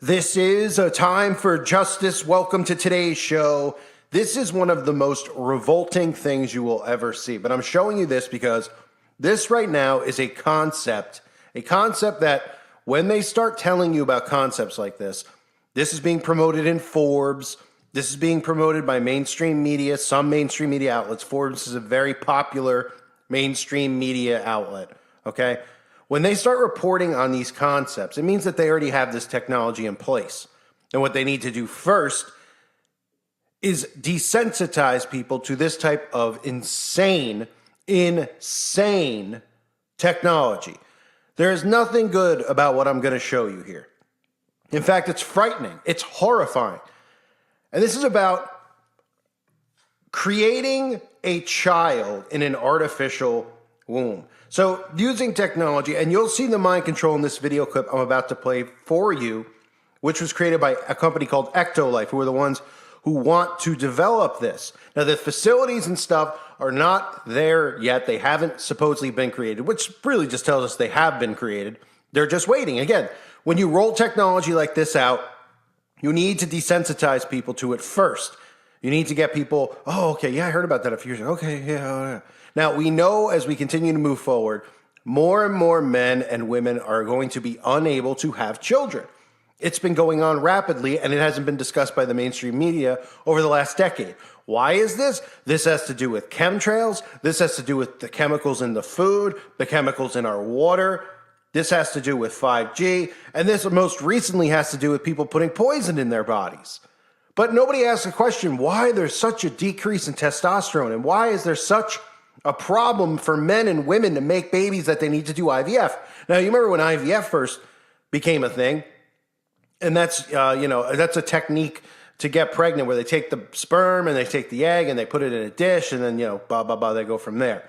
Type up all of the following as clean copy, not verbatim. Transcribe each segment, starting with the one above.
This is a time for justice. Welcome to today's show. This is one of the most revolting things you will ever see. But I'm showing you this because this right now is a concept that when they start telling you about concepts like this is being promoted in Forbes. This is being promoted by mainstream media, some mainstream media outlets. Forbes is a very popular mainstream media outlet, okay? When they start reporting on these concepts, it means that they already have this technology in place. And what they need to do first is desensitize people to this type of insane technology. There is nothing good about what I'm going to show you here. In fact, it's frightening. It's horrifying. And this is about creating a child in an artificial womb. So using technology, and you'll see the mind control in this video clip I'm about to play for you, which was created by a company called Ectolife, who are the ones who want to develop this. Now, the facilities and stuff are not there yet. They haven't supposedly been created, which really just tells us they have been created. They're just waiting. Again, when you roll technology like this out, you need to desensitize people to it first. You need to get people, oh, okay, yeah, I heard about that a few years ago. Okay, yeah. Now, we know as we continue to move forward, more and more men and women are going to be unable to have children. It's been going on rapidly, and it hasn't been discussed by the mainstream media over the last decade. Why is this? This has to do with chemtrails. This has to do with the chemicals in the food, the chemicals in our water. This has to do with 5G. And this most recently has to do with people putting poison in their bodies. But nobody asks the question, why there's such a decrease in testosterone, and why is there such a problem for men and women to make babies that they need to do IVF? Now, you remember when IVF first became a thing, and that's a technique to get pregnant where they take the sperm and they take the egg and they put it in a dish and then, they go from there.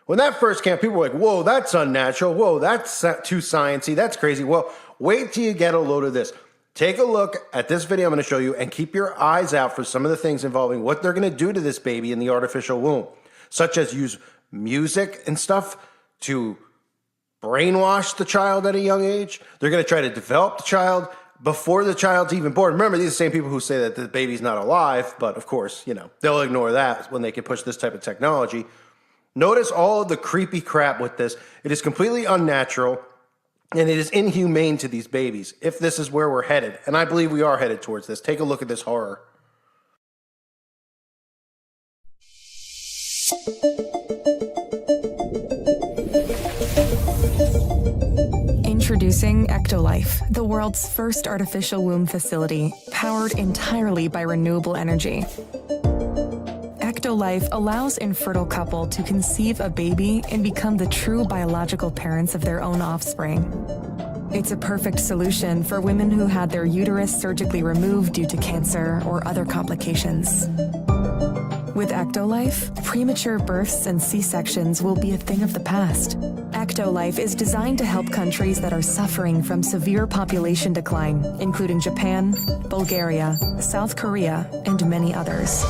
When that first came, people were like, whoa, that's unnatural. Whoa, that's too sciencey. That's crazy. Well, wait till you get a load of this. Take a look at this video I'm going to show you and keep your eyes out for some of the things involving what they're going to do to this baby in the artificial womb, such as use music and stuff to brainwash the child at a young age. They're going to try to develop the child before the child's even born. Remember, these are the same people who say that the baby's not alive, but of course, they'll ignore that when they can push this type of technology. Notice all of the creepy crap with this. It is completely unnatural, and it is inhumane to these babies if this is where we're headed. And I believe we are headed towards this. Take a look at this horror. Introducing Ectolife, the world's first artificial womb facility, powered entirely by renewable energy. Ectolife allows infertile couple to conceive a baby and become the true biological parents of their own offspring. It's a perfect solution for women who had their uterus surgically removed due to cancer or other complications. With Ectolife, premature births and C-sections will be a thing of the past. Ectolife is designed to help countries that are suffering from severe population decline, including Japan, Bulgaria, South Korea, and many others.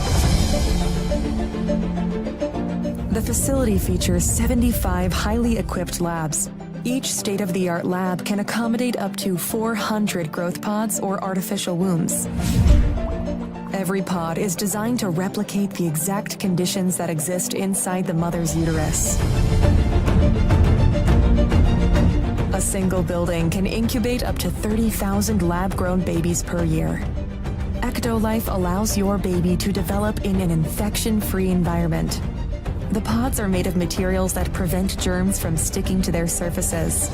The facility features 75 highly equipped labs. Each state-of-the-art lab can accommodate up to 400 growth pods or artificial wombs. Every pod is designed to replicate the exact conditions that exist inside the mother's uterus. A single building can incubate up to 30,000 lab-grown babies per year. Ectolife allows your baby to develop in an infection-free environment. The pods are made of materials that prevent germs from sticking to their surfaces.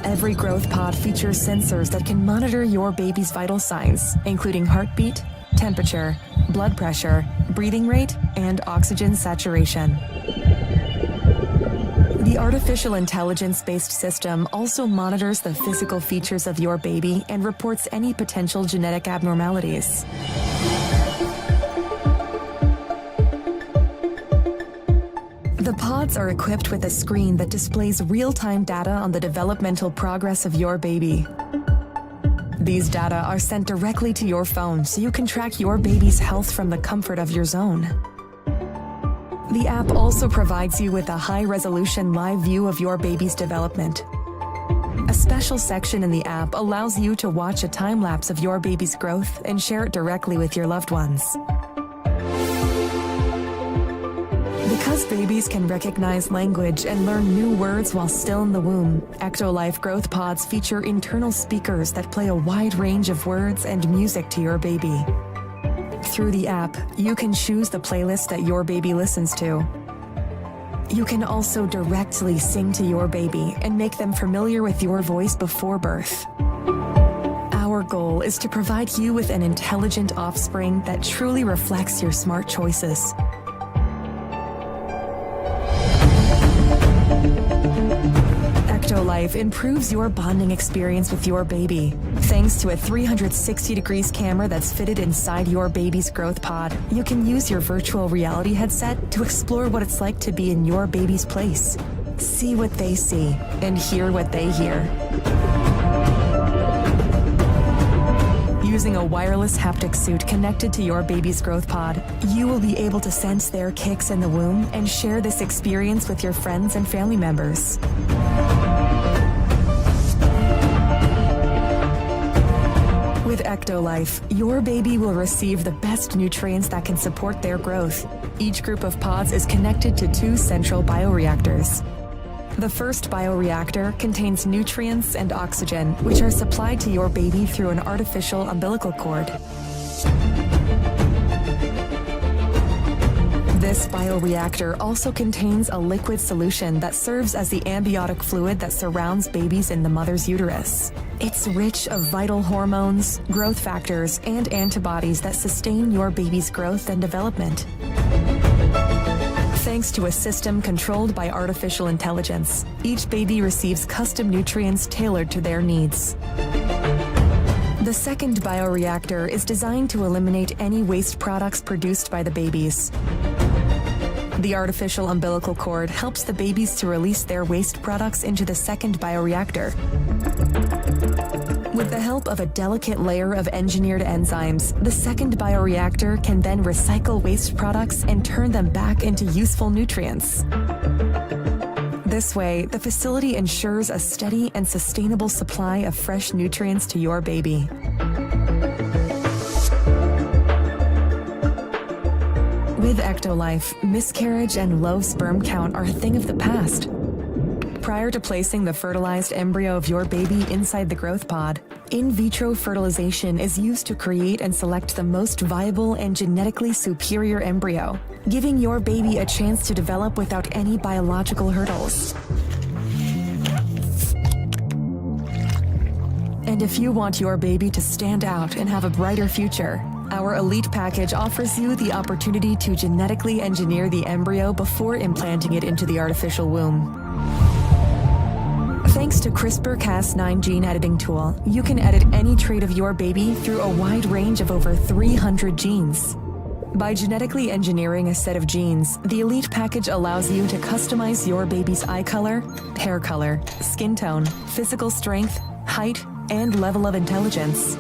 Every growth pod features sensors that can monitor your baby's vital signs, including heartbeat, temperature, blood pressure, breathing rate, and oxygen saturation. The artificial intelligence-based system also monitors the physical features of your baby and reports any potential genetic abnormalities. The pods are equipped with a screen that displays real-time data on the developmental progress of your baby. These data are sent directly to your phone so you can track your baby's health from the comfort of your zone. The app also provides you with a high-resolution live view of your baby's development. A special section in the app allows you to watch a time lapse of your baby's growth and share it directly with your loved ones. Because babies can recognize language and learn new words while still in the womb, Ectolife Growth Pods feature internal speakers that play a wide range of words and music to your baby. Through the app, you can choose the playlist that your baby listens to. You can also directly sing to your baby and make them familiar with your voice before birth. Our goal is to provide you with an intelligent offspring that truly reflects your smart choices. Ectolife improves your bonding experience with your baby. Thanks to a 360 degrees camera that's fitted inside your baby's growth pod, you can use your virtual reality headset to explore what it's like to be in your baby's place. See what they see and hear what they hear. Using a wireless haptic suit connected to your baby's growth pod, you will be able to sense their kicks in the womb and share this experience with your friends and family members. With Ectolife, your baby will receive the best nutrients that can support their growth. Each group of pods is connected to 2 central bioreactors. The first bioreactor contains nutrients and oxygen, which are supplied to your baby through an artificial umbilical cord. This bioreactor also contains a liquid solution that serves as the amniotic fluid that surrounds babies in the mother's uterus. It's rich of vital hormones, growth factors, and antibodies that sustain your baby's growth and development. Thanks to a system controlled by artificial intelligence, each baby receives custom nutrients tailored to their needs. The second bioreactor is designed to eliminate any waste products produced by the babies. The artificial umbilical cord helps the babies to release their waste products into the second bioreactor. With the help of a delicate layer of engineered enzymes, the second bioreactor can then recycle waste products and turn them back into useful nutrients. This way, the facility ensures a steady and sustainable supply of fresh nutrients to your baby. With Ectolife, miscarriage and low sperm count are a thing of the past. Prior to placing the fertilized embryo of your baby inside the growth pod, in vitro fertilization is used to create and select the most viable and genetically superior embryo, giving your baby a chance to develop without any biological hurdles. And if you want your baby to stand out and have a brighter future, our Elite Package offers you the opportunity to genetically engineer the embryo before implanting it into the artificial womb. Thanks to CRISPR-Cas9 gene editing tool, you can edit any trait of your baby through a wide range of over 300 genes. By genetically engineering a set of genes, the Elite Package allows you to customize your baby's eye color, hair color, skin tone, physical strength, height, and level of intelligence.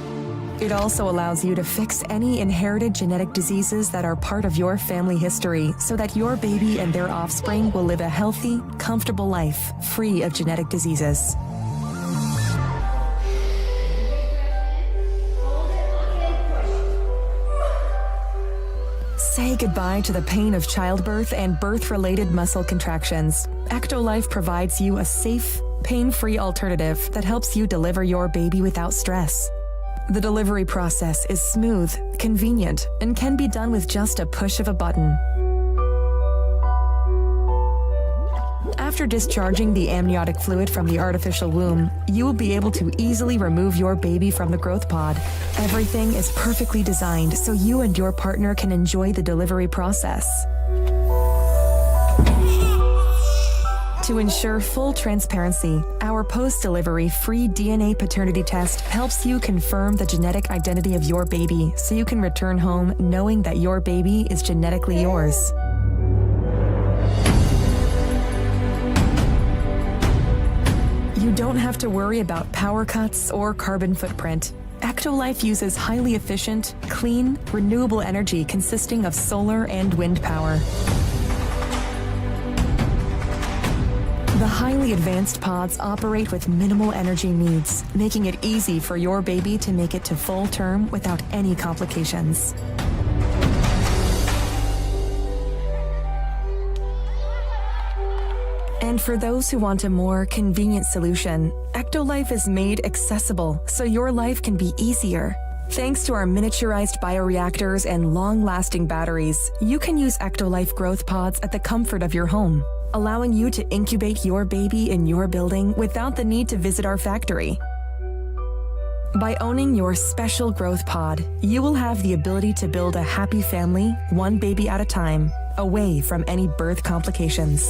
It also allows you to fix any inherited genetic diseases that are part of your family history so that your baby and their offspring will live a healthy, comfortable life free of genetic diseases. Say goodbye to the pain of childbirth and birth-related muscle contractions. Ectolife provides you a safe, pain-free alternative that helps you deliver your baby without stress. The delivery process is smooth, convenient, and can be done with just a push of a button. After discharging the amniotic fluid from the artificial womb, you will be able to easily remove your baby from the growth pod. Everything is perfectly designed so you and your partner can enjoy the delivery process. To ensure full transparency, our post-delivery free DNA paternity test helps you confirm the genetic identity of your baby so you can return home knowing that your baby is genetically yours. You don't have to worry about power cuts or carbon footprint. Ectolife uses highly efficient, clean, renewable energy consisting of solar and wind power. The highly advanced pods operate with minimal energy needs, making it easy for your baby to make it to full term without any complications. And for those who want a more convenient solution, Ectolife is made accessible so your life can be easier. Thanks to our miniaturized bioreactors and long-lasting batteries, you can use Ectolife growth pods at the comfort of your home, allowing you to incubate your baby in your building without the need to visit our factory. By owning your special growth pod, you will have the ability to build a happy family, one baby at a time, away from any birth complications.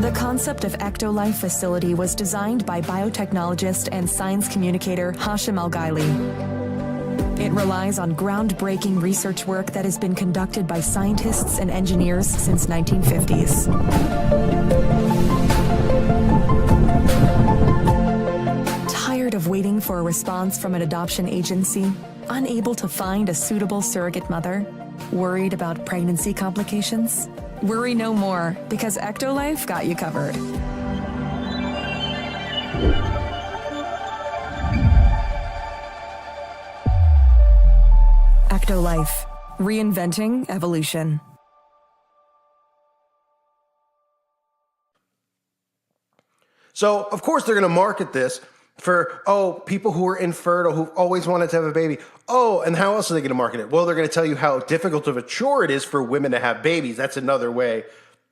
The concept of Ectolife facility was designed by biotechnologist and science communicator Hashim Al-Ghaili. It relies on groundbreaking research work that has been conducted by scientists and engineers since 1950s. Tired of waiting for a response from an adoption agency? Unable to find a suitable surrogate mother? Worried about pregnancy complications? Worry no more, because Ectolife got you covered. Ectolife, reinventing evolution. So, of course, they're going to market this for, people who are infertile, who've always wanted to have a baby. And how else are they going to market it? Well, they're going to tell you how difficult of a chore it is for women to have babies. That's another way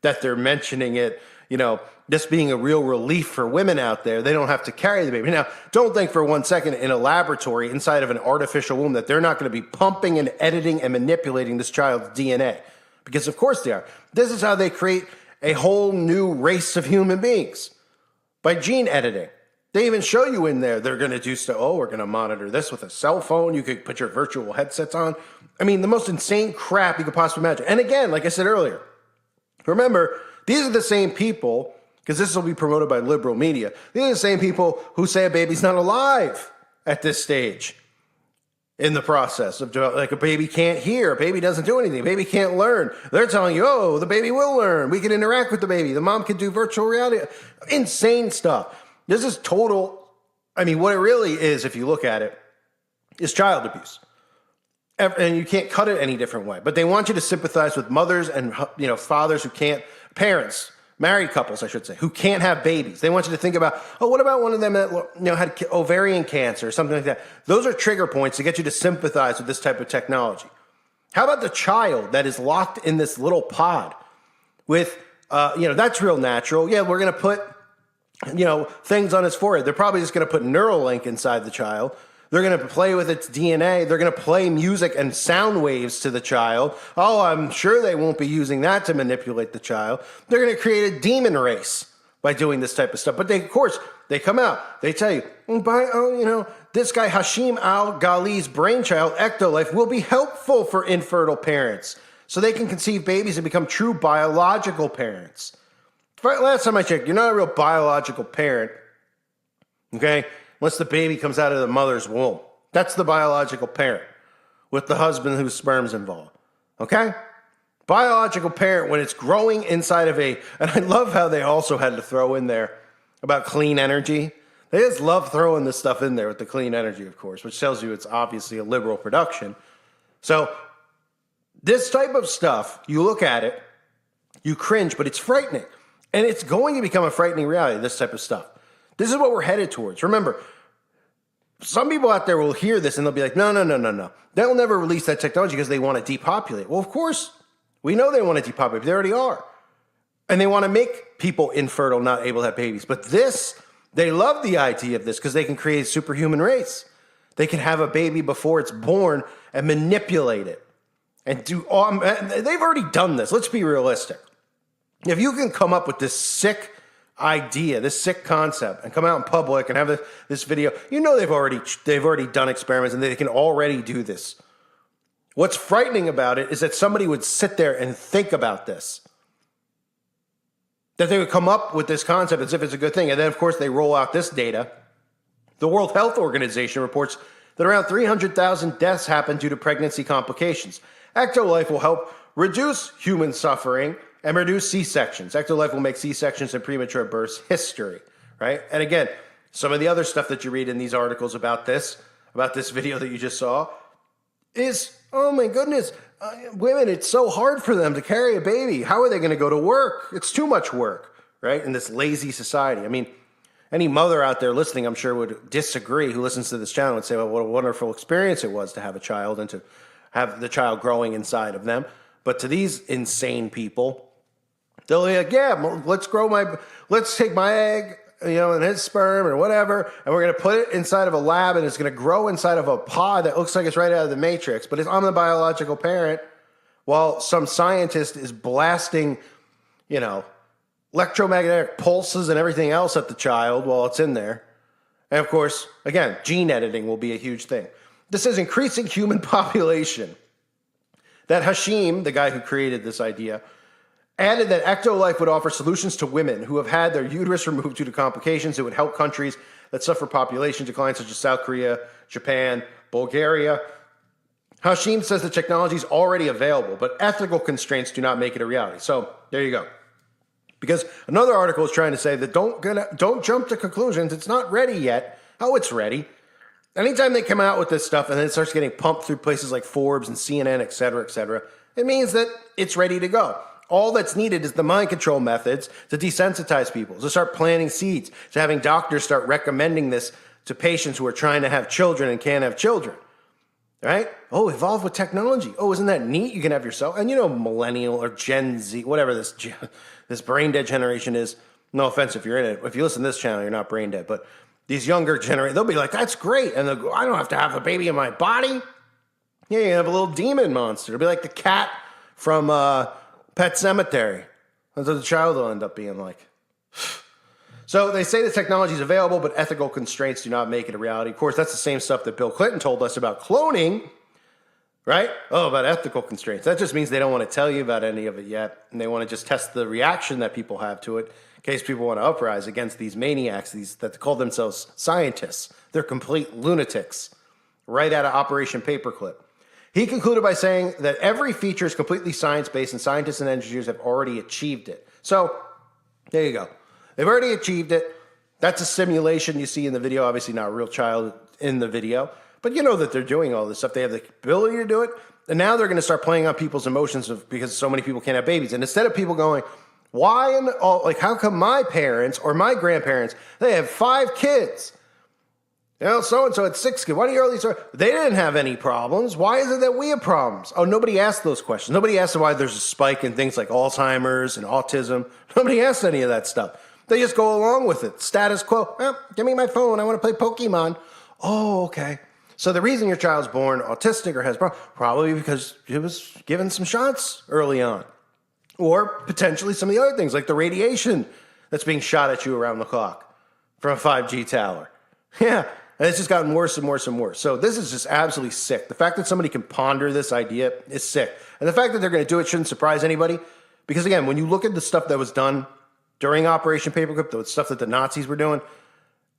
that they're mentioning it, this being a real relief for women out there. They don't have to carry the baby. Now, don't think for 1 second in a laboratory inside of an artificial womb that they're not going to be pumping and editing and manipulating this child's DNA. Because, of course, they are. This is how they create a whole new race of human beings, by gene editing. They even show you in there, they're going to do stuff. We're going to monitor this with a cell phone. You could put your virtual headsets on. I mean, the most insane crap you could possibly imagine. And again, like I said earlier, remember, these are the same people, because this will be promoted by liberal media. These are the same people who say a baby's not alive at this stage in the process of, like, a baby can't hear, a baby doesn't do anything, a baby can't learn. They're telling you, the baby will learn. We can interact with the baby. The mom can do virtual reality. Insane stuff. This is total, what it really is, if you look at it, is child abuse. And you can't cut it any different way. But they want you to sympathize with mothers and, fathers who can't, parents, married couples, I should say, who can't have babies. They want you to think about, what about one of them that, had ovarian cancer or something like that? Those are trigger points to get you to sympathize with this type of technology. How about the child that is locked in this little pod with, that's real natural. Yeah, we're going to put, things on his forehead. They're probably just going to put Neuralink inside the child. They're going to play with its DNA. They're going to play music and sound waves to the child. I'm sure they won't be using that to manipulate the child. They're going to create a demon race by doing this type of stuff. But of course, they come out. They tell you, this guy Hashim Al-Ghali's brainchild, Ectolife, will be helpful for infertile parents so they can conceive babies and become true biological parents. Last time I checked, you're not a real biological parent, okay, unless the baby comes out of the mother's womb. That's the biological parent, with the husband whose sperm's involved, okay? Biological parent when it's growing inside of and I love how they also had to throw in there about clean energy. They just love throwing this stuff in there with the clean energy, of course, which tells you it's obviously a liberal production. So this type of stuff, you look at it, you cringe, but it's frightening. And it's going to become a frightening reality, this type of stuff. This is what we're headed towards. Remember, some people out there will hear this and they'll be like, no. They'll never release that technology because they want to depopulate. Well, of course, we know they want to depopulate. They already are. And they want to make people infertile, not able to have babies. But they love the idea of this because they can create a superhuman race. They can have a baby before it's born and manipulate it. And they've already done this. Let's be realistic. If you can come up with this sick idea, this sick concept, and come out in public and have this video, they've already done experiments and they can already do this. What's frightening about it is that somebody would sit there and think about this. That they would come up with this concept as if it's a good thing. And then, of course, they roll out this data. The World Health Organization reports that around 300,000 deaths happen due to pregnancy complications. Ectolife will help reduce human suffering and reduce C-sections. Ectolife will make C-sections and premature births history, right? And again, some of the other stuff that you read in these articles about this video that you just saw is, oh my goodness, women, it's so hard for them to carry a baby. How are they going to go to work? It's too much work, right? In this lazy society. I mean, any mother out there listening, I'm sure, would disagree, who listens to this channel, would say, well, what a wonderful experience it was to have a child and to have the child growing inside of them. But to these insane people, they'll be like, yeah, let's take my egg, and his sperm or whatever, and we're going to put it inside of a lab, and it's going to grow inside of a pod that looks like it's right out of the Matrix. But I'm the biological parent, while some scientist is blasting, electromagnetic pulses and everything else at the child while it's in there. And of course, again, gene editing will be a huge thing. This is increasing human population. That Hashim, the guy who created this idea, added that Ectolife would offer solutions to women who have had their uterus removed due to complications. It would help countries that suffer population decline, such as South Korea, Japan, Bulgaria. Hashim says the technology is already available, but ethical constraints do not make it a reality. So there you go. Because another article is trying to say that don't jump to conclusions. It's not ready yet. Oh, it's ready. Anytime they come out with this stuff and then it starts getting pumped through places like Forbes and CNN, et cetera, it means that it's ready to go. All that's needed is the mind control methods to desensitize people, to start planting seeds, to having doctors start recommending this to patients who are trying to have children and can't have children. Right? Oh, evolve with technology. Oh, isn't that neat? You can have yourself. And millennial or Gen Z, whatever this brain dead generation is. No offense if you're in it. If you listen to this channel, you're not brain dead. But these younger generation, they'll be like, that's great. And they'll go, I don't have to have a baby in my body. Yeah, you have a little demon monster. It'll be like the cat from Pet Cemetery. That's what the child will end up being like. So they say the technology is available, but ethical constraints do not make it a reality. Of course, that's the same stuff that Bill Clinton told us about cloning, right? Oh, about ethical constraints. That just means they don't want to tell you about any of it yet, and they want to just test the reaction that people have to it in case people want to uprise against these maniacs, these that call themselves scientists. They're complete lunatics, right out of Operation Paperclip. He concluded by saying that every feature is completely science-based, and scientists and engineers have already achieved it. So there you go. They've already achieved it. That's a simulation you see in the video. Obviously not a real child in the video. But you know that they're doing all this stuff. They have the ability to do it. And now they're going to start playing on people's emotions because so many people can't have babies. And instead of people going, why how come my parents or my grandparents, they have 5 kids? So-and-so had 6 kids. Why do you all these? They didn't have any problems. Why is it that we have problems? Oh, nobody asked those questions. Nobody asked why there's a spike in things like Alzheimer's and autism. Nobody asked any of that stuff. They just go along with it. Status quo. Give me my phone. I want to play Pokemon. Oh, okay. So the reason your child's born autistic or has probably because it was given some shots early on. Or potentially some of the other things like the radiation that's being shot at you around the clock from a 5G tower. Yeah. And it's just gotten worse and worse and worse. So this is just absolutely sick. The fact that somebody can ponder this idea is sick. And the fact that they're going to do it shouldn't surprise anybody. Because again, when you look at the stuff that was done during Operation Paperclip, the stuff that the Nazis were doing,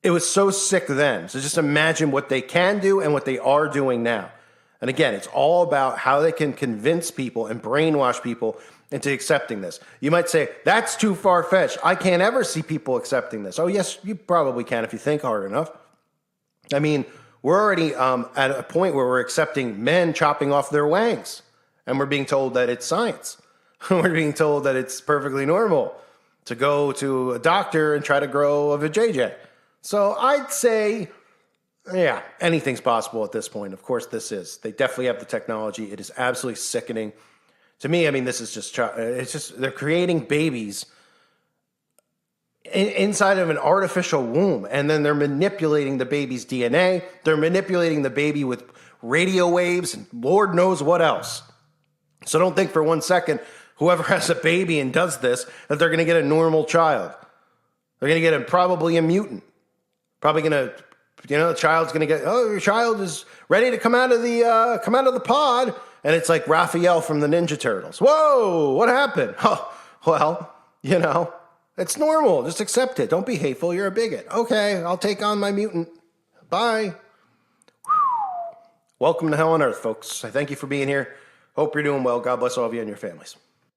it was so sick then. So just imagine what they can do and what they are doing now. And again, it's all about how they can convince people and brainwash people into accepting this. You might say, that's too far-fetched. I can't ever see people accepting this. Oh, yes, you probably can if you think hard enough. I mean, we're already at a point where we're accepting men chopping off their wangs. And we're being told that it's science. We're being told that it's perfectly normal to go to a doctor and try to grow a vajayjay. So I'd say, yeah, anything's possible at this point. Of course this is. They definitely have the technology. It is absolutely sickening. To me, I mean, this is just, they're creating babies inside of an artificial womb. And then they're manipulating the baby's DNA. They're manipulating the baby with radio waves and Lord knows what else. So don't think for one second, whoever has a baby and does this, that they're going to get a normal child. They're going to get probably a mutant. Probably going to, the child's going to get, oh, your child is ready to come out of the pod. And it's like Raphael from the Ninja Turtles. Whoa, what happened? Oh, well, it's normal. Just accept it. Don't be hateful. You're a bigot. Okay, I'll take on my mutant. Bye. Welcome to Hell on Earth, folks. I thank you for being here. Hope you're doing well. God bless all of you and your families.